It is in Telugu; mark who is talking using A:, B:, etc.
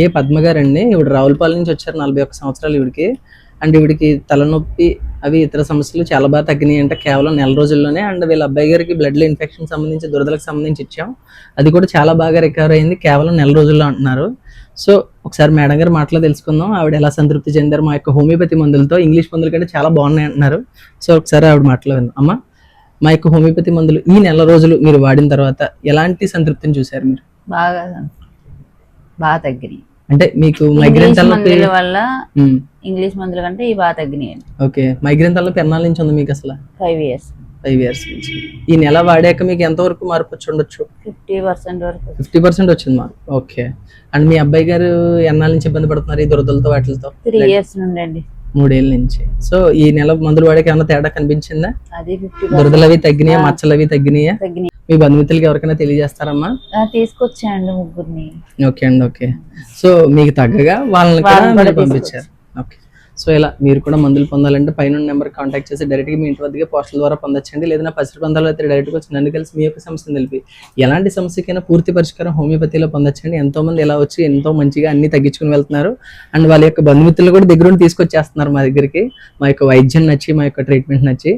A: ఏ పద్మ గారండి. ఈవిడ రావులపాలెం నుంచి వచ్చారు. 41 సంవత్సరాలు ఈవిడికి. అండ్ ఈవిడికి తలనొప్పి అవి ఇతర సమస్యలు చాలా బాగా తగ్గినాయి అంటే కేవలం నెల రోజుల్లోనే. అండ్ వీళ్ళ అబ్బాయి గారికి బ్లడ్లో ఇన్ఫెక్షన్ సంబంధించి దురదలకు సంబంధించి ఇచ్చాం. అది కూడా చాలా బాగా రికవర్ అయింది కేవలం నెల రోజుల్లో అంటున్నారు. సో ఒకసారి మేడం గారు మాటలో తెలుసుకుందాం ఆవిడ ఎలా సంతృప్తి చెందారు మా యొక్క హోమియోపతి మందులతో. ఇంగ్లీష్ మందుల కంటే చాలా బాగున్నాయి అంటున్నారు. సో ఒకసారి ఆవిడ మాటలో విందాం. అమ్మ, మా యొక్క హోమియోపతి మందులు ఈ నెల రోజులు మీరు వాడిన తర్వాత ఎలాంటి సంతృప్తిని చూశారు మీరు?
B: బాగా తగ్గినాయి.
A: అంటే మీకు మైగ్రేన్ తలనొప్పి
B: వల్ల ఇంగ్లీష్ మందుల కంటే ఇవి బాగా తగ్గినాయి.
A: ఓకే, మైగ్రేన్ తలనొప్పి ఎన్నాళ్ళ నుంచి ఉంది మీకు? అసలు
B: 5 years.
A: 5 years నుంచి. ఈ నెల వాడాక మీకు ఎంత వరకు మార్పు వచ్చి ఉండొచ్చు?
B: 50% వరకు.
A: 50% వచ్చింది మార్పు. ఓకే. అండ్ మీ అబ్బాయి గారు ఎన్నాళ్ళ నుంచి ఇబ్బంది పడుతున్నారు ఈ దురదలతో వాటితో?
B: 3 years నుండి అండి.
A: 3 ఏళ్ళ నుంచి. సో ఈ నెల మందులు వాడాక ఏమైనా తేడా కనిపించిందా?
B: అది
A: దురదలు అవి తగ్గినాయా? మచ్చలు అవి తగ్గినాయా?
B: తగ్గినాయి.
A: మీ బంధుమిత్రులకి ఎవరికైనా తెలియజేస్తారమ్మా?
B: తీసుకొచ్చాయండి 3
A: ఓకే అండి. ఓకే. సో మీకు తగ్గగా వాళ్ళని కూడా పంపించారు. ఓకే. సో ఇలా మీరు కూడా మందులు పొందాలంటే పైన నెంబర్ కాంటాక్ట్ చేసి డైరెక్ట్గా మీ ఇంటి వద్దకే పోస్టల్ ద్వారా పొందొచ్చండి. లేదా పసిరి పందాలు అయితే డైరెక్ట్గా వచ్చి నన్ను కలిసి మీ యొక్క సమస్యను తెలిపి ఎలాంటి సమస్యకైనా పూర్తి పరిష్కారం హోమియోపతిలో పొందొచ్చండి. ఎంతో మంది ఇలా వచ్చి ఎంతో మంచిగా అన్ని తగ్గించుకుని వెళ్తున్నారు. అండ్ వాళ్ళ యొక్క బంధుమిత్రులు కూడా దగ్గరుండి తీసుకొచ్చేస్తున్నారు మా దగ్గరికి. మా యొక్క వైద్యం నచ్చి, మా యొక్క ట్రీట్మెంట్ నచ్చి.